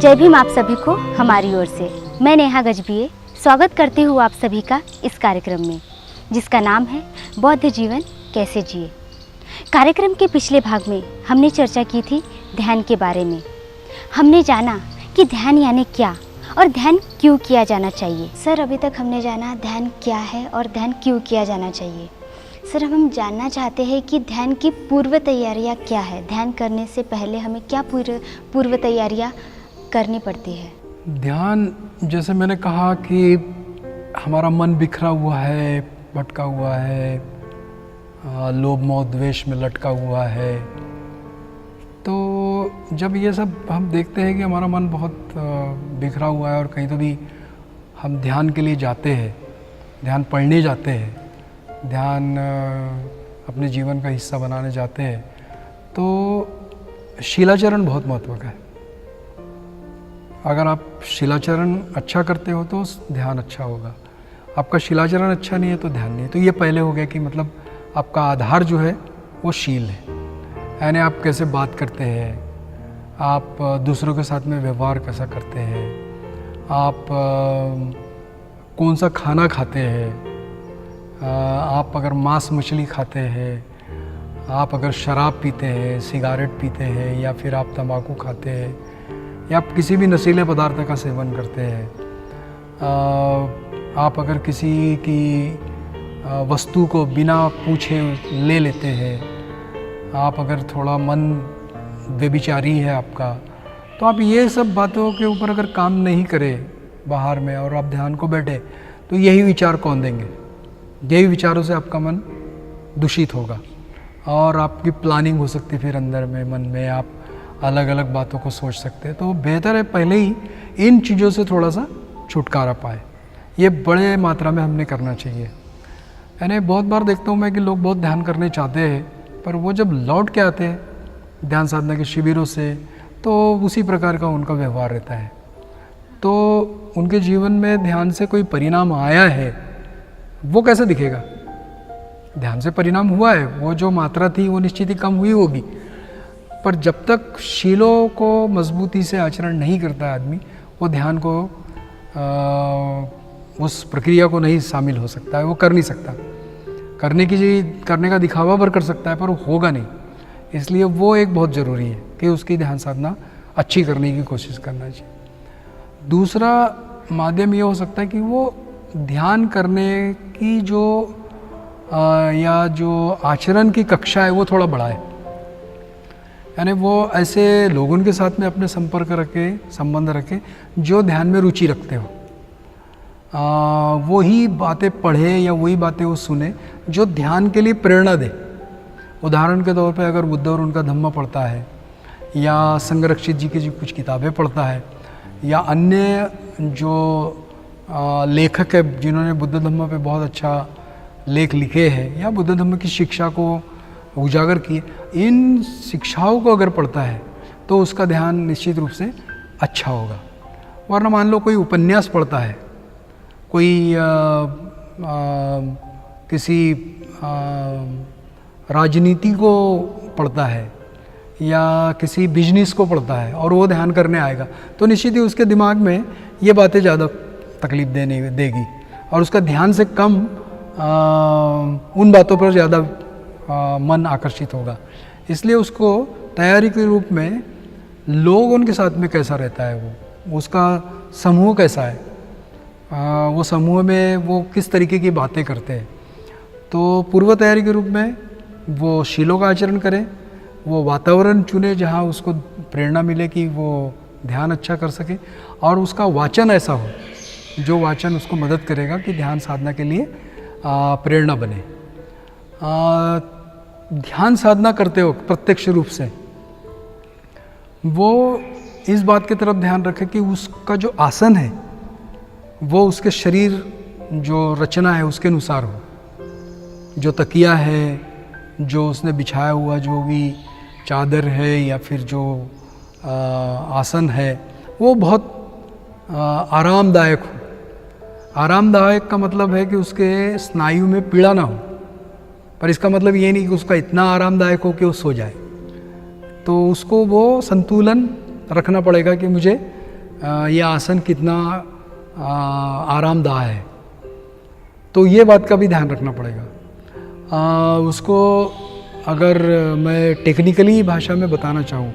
जय भीम आप सभी को हमारी ओर से। मैं नेहा गजबिये स्वागत करती हूँ आप सभी का इस कार्यक्रम में, जिसका नाम है बौद्ध जीवन कैसे जिए। कार्यक्रम के पिछले भाग में हमने चर्चा की थी ध्यान के बारे में। हमने जाना कि ध्यान यानी क्या और ध्यान क्यों किया जाना चाहिए। सर, अभी तक हमने जाना ध्यान क्या है और ध्यान क्यों किया जाना चाहिए। सर, हम जानना चाहते हैं कि ध्यान की पूर्व तैयारियाँ क्या है। ध्यान करने से पहले हमें क्या पूर्व तैयारियाँ करनी पड़ती है। ध्यान, जैसे मैंने कहा कि हमारा मन बिखरा हुआ है, भटका हुआ है, लोभ मोह द्वेष में लटका हुआ है। तो जब ये सब हम देखते हैं कि हमारा मन बहुत बिखरा हुआ है और कहीं तो भी हम ध्यान के लिए जाते हैं, ध्यान पढ़ने जाते हैं, ध्यान अपने जीवन का हिस्सा बनाने जाते हैं, तो शीलाचरण बहुत महत्व का है। अगर आप शीलाचरण अच्छा करते हो तो ध्यान अच्छा होगा। आपका शीलाचरण अच्छा नहीं है तो ध्यान नहीं। तो ये पहले हो गया कि मतलब आपका आधार जो है वो शील है, यानी आप कैसे बात करते हैं, आप दूसरों के साथ में व्यवहार कैसा करते हैं, आप कौन सा खाना खाते हैं, आप अगर मांस मछली खाते हैं, आप अगर शराब पीते हैं, सिगारेट पीते हैं, या फिर आप तंबाकू खाते हैं, या आप किसी भी नशीले पदार्थ का सेवन करते हैं, आप अगर किसी की वस्तु को बिना पूछे ले लेते हैं, आप अगर थोड़ा मन व्यभिचारी है आपका, तो आप ये सब बातों के ऊपर अगर काम नहीं करें बाहर में और आप ध्यान को बैठे, तो यही विचार कौन देंगे। यही विचारों से आपका मन दूषित होगा और आपकी प्लानिंग हो सकती है, फिर अंदर में मन में आप अलग अलग बातों को सोच सकते हैं। तो बेहतर है पहले ही इन चीज़ों से थोड़ा सा छुटकारा पाए। ये बड़े मात्रा में हमने करना चाहिए। यानी बहुत बार देखता हूँ मैं कि लोग बहुत ध्यान करने चाहते हैं, पर वो जब लौट के आते हैं ध्यान साधना के शिविरों से, तो उसी प्रकार का उनका व्यवहार रहता है। तो उनके जीवन में ध्यान से कोई परिणाम आया है वो कैसे दिखेगा। ध्यान से परिणाम हुआ है, वो जो मात्रा थी वो निश्चित ही कम हुई होगी, पर जब तक शीलों को मजबूती से आचरण नहीं करता आदमी, वो ध्यान को उस प्रक्रिया को नहीं शामिल हो सकता है, वो कर नहीं सकता। करने का दिखावा भर कर सकता है, पर वो होगा नहीं। इसलिए वो एक बहुत ज़रूरी है कि उसकी ध्यान साधना अच्छी करने की कोशिश करना चाहिए। दूसरा माध्यम ये हो सकता है कि वो ध्यान करने की जो आचरण की कक्षा है वो थोड़ा बढ़ाए। यानी वो ऐसे लोगों के साथ में अपने संबंध रखे जो ध्यान में रुचि रखते हो, वही बातें पढ़े या वही बातें वो सुने जो ध्यान के लिए प्रेरणा दे। उदाहरण के तौर पे अगर बुद्ध और उनका धम्म पढ़ता है, या संरक्षित जी की जो कुछ किताबें पढ़ता है, या अन्य जो लेखक है जिन्होंने बुद्ध धम्म पे बहुत अच्छा लेख लिखे हैं, या बुद्ध धम्म की शिक्षा को उजागर किए, इन शिक्षाओं को अगर पढ़ता है तो उसका ध्यान निश्चित रूप से अच्छा होगा। वरना मान लो कोई उपन्यास पढ़ता है, कोई किसी राजनीति को पढ़ता है, या किसी बिजनेस को पढ़ता है और वो ध्यान करने आएगा, तो निश्चित ही उसके दिमाग में ये बातें ज़्यादा तकलीफ देगी और उसका ध्यान से कम उन बातों पर ज़्यादा मन आकर्षित होगा। इसलिए उसको तैयारी के रूप में लोग उनके साथ में कैसा रहता है, वो उसका समूह कैसा है, वो समूह में वो किस तरीके की बातें करते हैं, तो पूर्व तैयारी के रूप में वो शीलों का आचरण करे, वो वातावरण चुने जहाँ उसको प्रेरणा मिले कि वो ध्यान अच्छा कर सके, और उसका वाचन ऐसा हो जो वाचन उसको मदद करेगा कि ध्यान साधना के लिए प्रेरणा बने। ध्यान साधना करते हो प्रत्यक्ष रूप से वो इस बात की तरफ ध्यान रखे कि उसका जो आसन है वो उसके शरीर जो रचना है उसके अनुसार हो। जो तकिया है, जो उसने बिछाया हुआ जो भी चादर है या फिर जो आसन है, वो बहुत आरामदायक हो। आरामदायक का मतलब है कि उसके स्नायु में पीड़ा ना हो, पर इसका मतलब ये नहीं कि उसका इतना आरामदायक हो कि वो सो जाए। तो उसको वो संतुलन रखना पड़ेगा कि मुझे ये आसन कितना आरामदायक है। तो ये बात का भी ध्यान रखना पड़ेगा। उसको अगर मैं टेक्निकली भाषा में बताना चाहूँ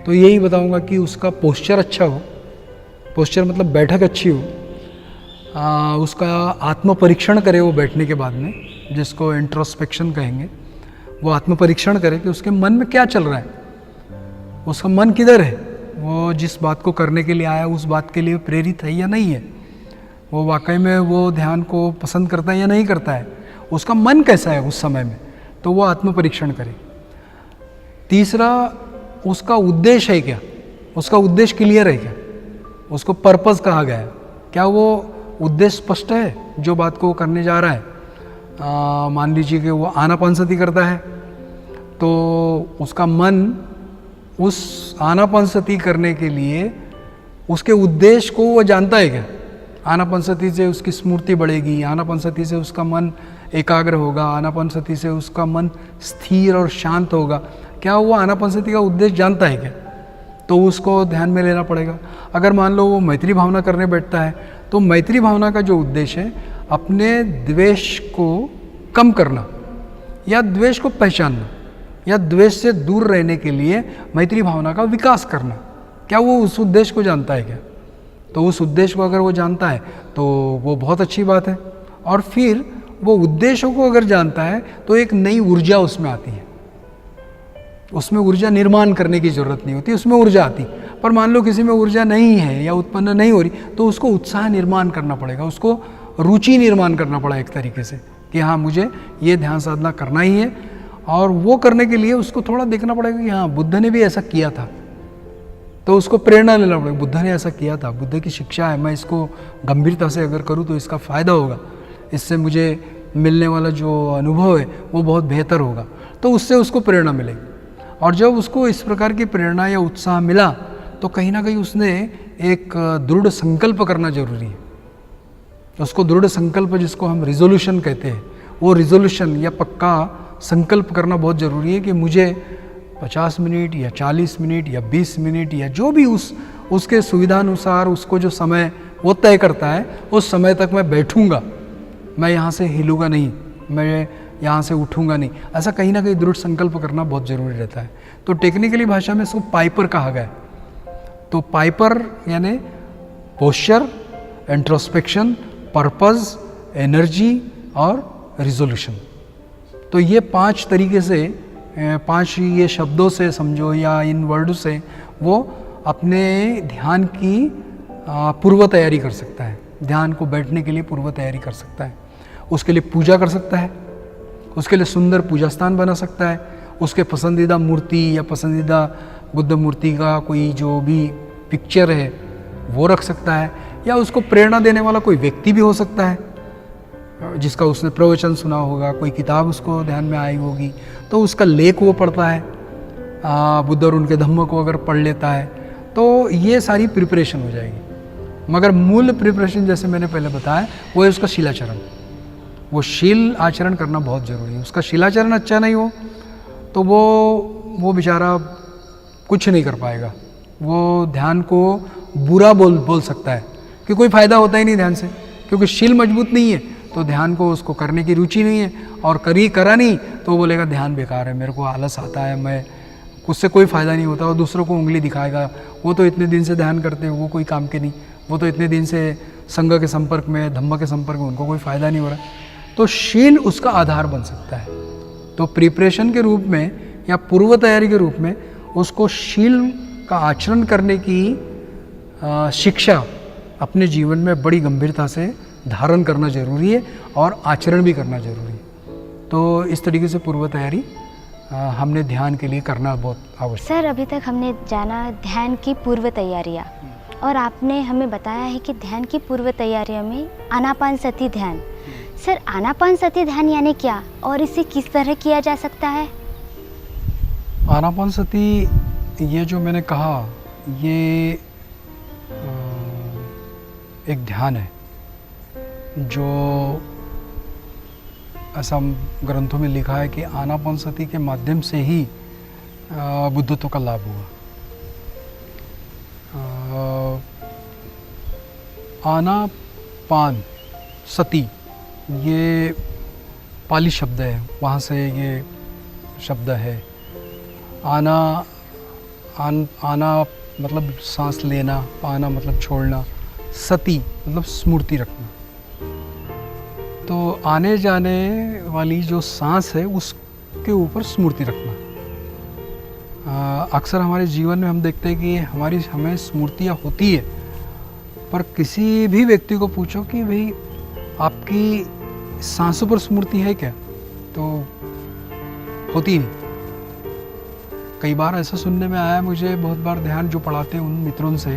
तो यही बताऊँगा कि उसका पोस्चर अच्छा हो। पोस्चर मतलब बैठक अच्छी हो। उसका आत्म परीक्षण करे वो बैठने के बाद में, जिसको इंट्रोस्पेक्शन कहेंगे। वो आत्म परीक्षण करे कि उसके मन में क्या चल रहा है, उसका मन किधर है, वो जिस बात को करने के लिए आया उस बात के लिए प्रेरित है या नहीं है, वो वाकई में वो ध्यान को पसंद करता है या नहीं करता है, उसका मन कैसा है उस समय में, तो वो आत्म परीक्षण करे। तीसरा, उसका उद्देश्य है क्या, उसका उद्देश्य क्लियर है क्या, उसको पर्पस कहा गया है, क्या वो उद्देश्य स्पष्ट है जो बात को वो करने जा रहा है। मान लीजिए कि वो आनापानसती करता है तो उसका मन उस आनापानसती करने के लिए उसके उद्देश्य को वो जानता है क्या। आनापानसती से उसकी स्मृति बढ़ेगी, आनापानसती से उसका मन एकाग्र होगा, आनापानसती से उसका मन स्थिर और शांत होगा, क्या वो आनापानसती का उद्देश्य जानता है क्या, तो उसको ध्यान में लेना पड़ेगा। अगर मान लो वो मैत्री भावना करने बैठता है तो मैत्री भावना का जो उद्देश्य है अपने द्वेष को कम करना या द्वेष को पहचानना या द्वेष से दूर रहने के लिए मैत्री भावना का विकास करना, क्या वो उस उद्देश्य को जानता है क्या। तो उस उद्देश्य को अगर वो जानता है तो वो बहुत अच्छी बात है। और फिर वो उद्देश्यों को अगर जानता है तो एक नई ऊर्जा उसमें आती है, उसमें ऊर्जा निर्माण करने की ज़रूरत नहीं होती, उसमें ऊर्जा आती। पर मान लो किसी में ऊर्जा नहीं है या उत्पन्न नहीं हो रही तो उसको उत्साह निर्माण करना पड़ेगा, उसको रुचि निर्माण करना पड़ा एक तरीके से कि हाँ मुझे ये ध्यान साधना करना ही है। और वो करने के लिए उसको थोड़ा देखना पड़ेगा कि हाँ बुद्ध ने भी ऐसा किया था, तो उसको प्रेरणा लेना पड़ेगा, बुद्ध ने ऐसा किया था, बुद्ध की शिक्षा है, मैं इसको गंभीरता से अगर करूँ तो इसका फ़ायदा होगा, इससे मुझे मिलने वाला जो अनुभव है वो बहुत बेहतर होगा, तो उससे उसको प्रेरणा मिलेगी। और जब उसको इस प्रकार की प्रेरणा या उत्साह मिला तो कहीं ना कहीं उसने एक दृढ़ संकल्प करना जरूरी है। उसको दृढ़ संकल्प, जिसको हम रिजोल्यूशन कहते हैं, वो रिजोल्यूशन या पक्का संकल्प करना बहुत ज़रूरी है कि मुझे 50 मिनट या 40 मिनट या 20 मिनट या जो भी उसके सुविधानुसार उसको जो समय वो तय करता है उस समय तक मैं बैठूंगा, मैं यहाँ से हिलूंगा नहीं, मैं यहाँ से उठूंगा नहीं। ऐसा कहीं ना कहीं दृढ़ संकल्प करना बहुत ज़रूरी रहता है। तो टेक्निकली भाषा में इसको पाइपर कहा गया है। तो पाइपर यानी पोस्चर, इंट्रोस्पेक्शन, पर्पस, एनर्जी और रिजोल्यूशन। तो ये 5 तरीके से, 5 ये शब्दों से समझो या इन वर्डों से वो अपने ध्यान की पूर्व तैयारी कर सकता है, ध्यान को बैठने के लिए पूर्व तैयारी कर सकता है। उसके लिए पूजा कर सकता है, उसके लिए सुंदर पूजा स्थान बना सकता है, उसके पसंदीदा मूर्ति या पसंदीदा बुद्ध मूर्ति का कोई जो भी पिक्चर है वो रख सकता है, या उसको प्रेरणा देने वाला कोई व्यक्ति भी हो सकता है जिसका उसने प्रवचन सुना होगा, कोई किताब उसको ध्यान में आई होगी तो उसका लेख वो पढ़ता है, बुद्ध और उनके धम्म को अगर पढ़ लेता है तो ये सारी प्रिपरेशन हो जाएगी। मगर मूल प्रिपरेशन जैसे मैंने पहले बताया वो है उसका शीलाचरण। वो शील आचरण करना बहुत ज़रूरी है। उसका शीलाचरण अच्छा नहीं हो तो वो बेचारा कुछ नहीं कर पाएगा, वो ध्यान को बुरा बोल सकता है कि कोई फ़ायदा होता ही नहीं ध्यान से, क्योंकि शील मजबूत नहीं है तो ध्यान को उसको करने की रुचि नहीं है, और करा नहीं तो बोलेगा ध्यान बेकार है, मेरे को आलस आता है, मैं उससे कोई फ़ायदा नहीं होता, और दूसरों को उंगली दिखाएगा, वो तो इतने दिन से ध्यान करते हैं, वो कोई काम के नहीं, वो तो इतने दिन से संघ के संपर्क में, धम्म के संपर्क में, उनको कोई फ़ायदा नहीं हो रहा। तो शील उसका आधार बन सकता है। तो प्रिपरेशन के रूप में या पूर्व तैयारी के रूप में उसको शील का आचरण करने की शिक्षा अपने जीवन में बड़ी गंभीरता से धारण करना जरूरी है और आचरण भी करना जरूरी है। तो इस तरीके से पूर्व तैयारी हमने ध्यान के लिए करना बहुत आवश्यक। सर, अभी तक हमने जाना ध्यान की पूर्व तैयारियाँ, और आपने हमें बताया है कि ध्यान की पूर्व तैयारियों में आनापानसती ध्यान। सर, आनापानसती ध्यान यानी क्या और इसे किस तरह किया जा सकता है? आनापानसती ये जो मैंने कहा ये एक ध्यान है जो ऐसा ग्रंथों में लिखा है कि आनापानसती के माध्यम से ही बुद्धत्व का लाभ हुआ। आनापान सती, ये पाली शब्द है, वहाँ से ये शब्द है। आना मतलब सांस लेना, पाना मतलब छोड़ना, सती मतलब स्मृति रखना। तो आने जाने वाली जो सांस है उसके ऊपर स्मृति रखना। अक्सर हमारे जीवन में हम देखते हैं कि हमें स्मृतियाँ होती है, पर किसी भी व्यक्ति को पूछो कि भाई आपकी सांसों पर स्मृति है क्या, तो होती नहीं। कई बार ऐसा सुनने में आया मुझे, बहुत बार ध्यान जो पढ़ाते हैं उन मित्रों से,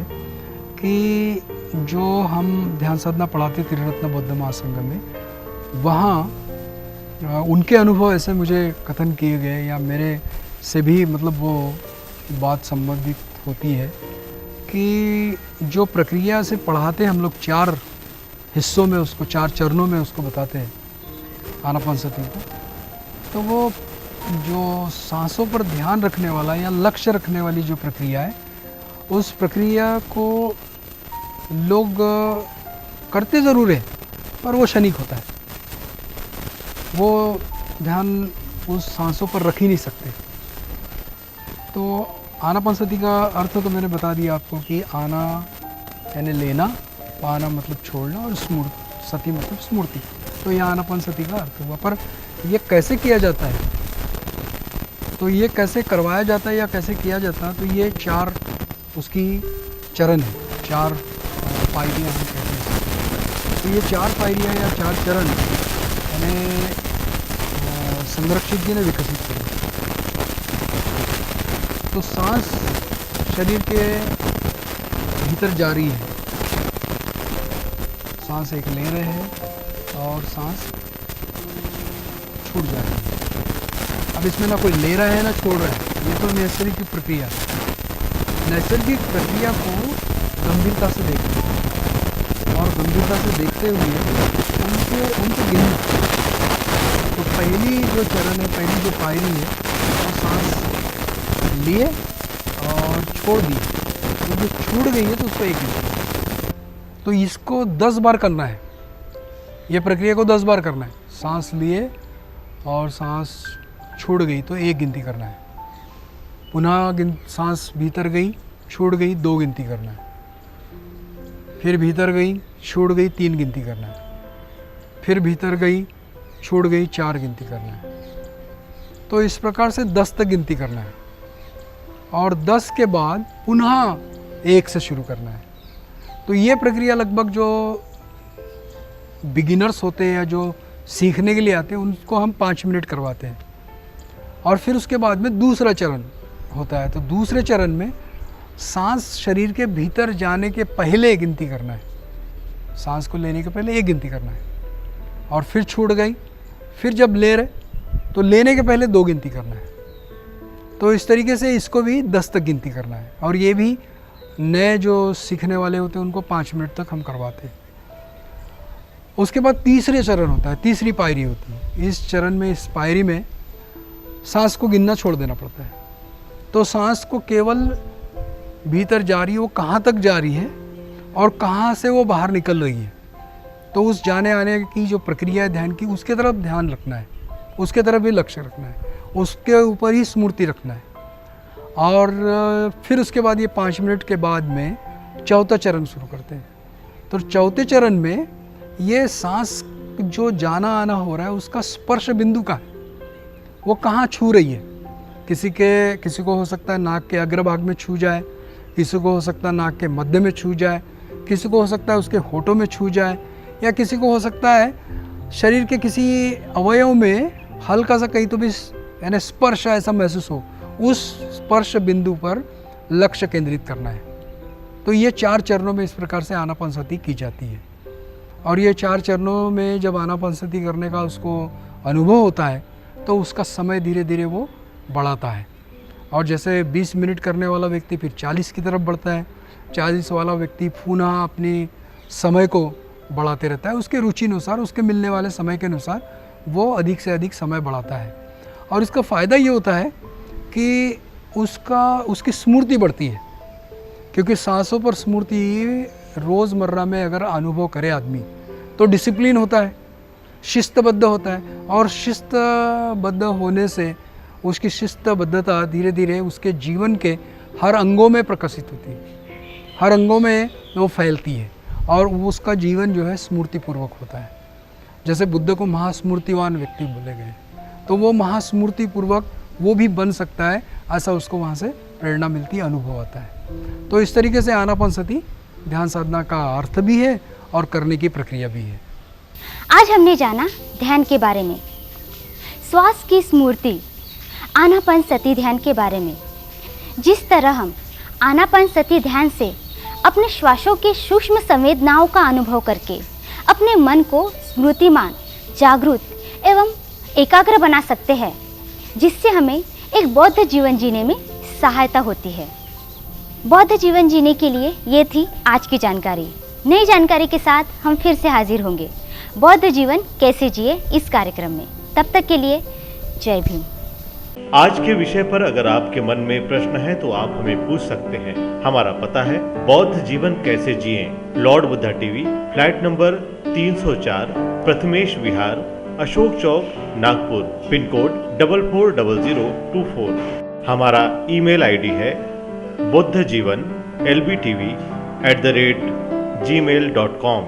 कि जो हम ध्यान साधना पढ़ाते त्रिरत्न बौद्ध महासंघ में, वहाँ उनके अनुभव ऐसे मुझे कथन किए गए, या मेरे से भी मतलब वो बात संबंधित होती है कि जो प्रक्रिया से पढ़ाते हैं हम लोग 4 हिस्सों में, उसको 4 चरणों में उसको बताते हैं आनापानसति को, तो वो जो सांसों पर ध्यान रखने वाला या लक्ष्य रखने वाली जो प्रक्रिया है, उस प्रक्रिया को लोग करते ज़रूर है, पर वो क्षणिक होता है। वो ध्यान उस सांसों पर रख ही नहीं सकते। तो आनापानसति का अर्थ तो मैंने बता दिया आपको कि आना यानी लेना, पाना मतलब छोड़ना, और सति मतलब स्मृति। तो ये आनापानसति का अर्थ हुआ। पर ये कैसे किया जाता है, तो ये कैसे करवाया जाता है या कैसे किया जाता है, तो ये 4 उसकी चरण है, 4 पायरियाँ हम कहते हैं। तो ये 4 पायरियाँ या 4 चरण यानी संरक्षित जी ने विकसित किया। तो सांस शरीर के भीतर जा रही है, सांस एक ले रहे हैं और सांस छूट जा रही है। अब इसमें ना कोई ले रहा है ना छोड़ रहा है, ये तो नैसर्गिक प्रक्रिया है। नैसर्गिक प्रक्रिया को गंभीरता से देखते और गंभीरता से देखते हुए उनको गिनना। तो पहली जो चरण है, पहली जो पायरी है, वो सांस लिए और छोड़ दी। तो जो छूट गई है तो उसको एक गिनती। तो इसको 10 बार करना है, ये प्रक्रिया को 10 बार करना है। सांस लिए और सांस छूट गई तो 1 गिनती करना है। पुनः सांस भीतर गई, छूट गई, 2 गिनती करना है। फिर भीतर गई, छूट गई, 3 गिनती करना है। फिर भीतर गई, छूट गई, 4 गिनती करना है। तो इस प्रकार से 10 तक गिनती करना है और 10 के बाद पुनः 1 से शुरू करना है। तो ये प्रक्रिया लगभग जो बिगिनर्स होते हैं या जो सीखने के लिए आते हैं उनको हम 5 मिनट करवाते हैं। और फिर उसके बाद में दूसरा चरण होता है। तो दूसरे चरण में सांस शरीर के भीतर जाने के पहले गिनती करना है, सांस को लेने के पहले 1 गिनती करना है। और फिर छूट गई, फिर जब ले रहे तो लेने के पहले 2 गिनती करना है। तो इस तरीके से इसको भी 10 तक गिनती करना है। और ये भी नए जो सीखने वाले होते हैं उनको 5 मिनट तक हम करवाते हैं। उसके बाद तीसरे चरण होता है, तीसरी पायरी होती है। इस चरण में, इस पायरी में सांस को गिनना छोड़ देना पड़ता है। तो सांस को केवल भीतर जा रही है, वो कहाँ तक जा रही है और कहाँ से वो बाहर निकल रही है, तो उस जाने आने की जो प्रक्रिया है ध्यान की, उसके तरफ ध्यान रखना है, उसके तरफ भी लक्ष्य रखना है, उसके ऊपर ही स्मृति रखना है। और फिर उसके बाद ये 5 मिनट के बाद में चौथा चरण शुरू करते हैं। तो चौथे चरण में ये सांस जो जाना आना हो रहा है उसका स्पर्श बिंदु का है, वो कहाँ छू रही है। किसी को हो सकता है नाक के अग्रभाग में छू जाए, किसी को हो सकता है नाक के मध्य में छू जाए, किसी को हो सकता है उसके होठों में छू जाए, या किसी को हो सकता है शरीर के किसी अवयव में हल्का सा कहीं तो भी यानी स्पर्श ऐसा महसूस हो, उस स्पर्श बिंदु पर लक्ष्य केंद्रित करना है। तो ये 4 चरणों में इस प्रकार से आनापानसति की जाती है। और ये 4 चरणों में जब आनापानसति करने का उसको अनुभव होता है तो उसका समय धीरे धीरे वो बढ़ाता है। और जैसे 20 मिनट करने वाला व्यक्ति फिर 40 की तरफ बढ़ता है, 40 वाला व्यक्ति पुनः अपनी समय को बढ़ाते रहता है, उसके रुचि अनुसार, उसके मिलने वाले समय के अनुसार वो अधिक से अधिक समय बढ़ाता है। और इसका फ़ायदा ये होता है कि उसकी स्मृति बढ़ती है, क्योंकि सांसों पर स्मृति रोज़मर्रा में अगर अनुभव करे आदमी तो डिसिप्लिन होता है, शिस्तबद्ध होता है, और शिस्तबद्ध होने से उसकी शिस्तबद्धता धीरे धीरे उसके जीवन के हर अंगों में प्रकाशित होती है, हर अंगों में वो फैलती है, और उसका जीवन जो है स्मृतिपूर्वक होता है। जैसे बुद्ध को महास्मृतिवान व्यक्ति बोले गए, तो वो महास्मृतिपूर्वक वो भी बन सकता है, ऐसा उसको वहाँ से प्रेरणा मिलती है, अनुभव आता है। तो इस तरीके से आनापानसति ध्यान साधना का अर्थ भी है और करने की प्रक्रिया भी है। आज हमने जाना ध्यान के बारे में, श्वास की स्मृति, आनापानसति ध्यान के बारे में। जिस तरह हम आनापानसति ध्यान से अपने श्वासों के सूक्ष्म संवेदनाओं का अनुभव करके अपने मन को स्मृतिमान, जागरूक एवं एकाग्र बना सकते हैं, जिससे हमें एक बौद्ध जीवन जीने में सहायता होती है। बौद्ध जीवन जीने के लिए ये थी आज की जानकारी। नई जानकारी के साथ हम फिर से हाजिर होंगे बौद्ध जीवन कैसे जिए इस कार्यक्रम में। तब तक के लिए जय भीम। आज के विषय पर अगर आपके मन में प्रश्न है तो आप हमें पूछ सकते हैं। हमारा पता है बौद्ध जीवन कैसे जिए, Lord Buddha TV, flat number 304, Prathamesh Vihar, Ashok Chowk, Nagpur, pin code 440024। हमारा ईमेल आईडी है buddhajivan lbtv@gmail.com।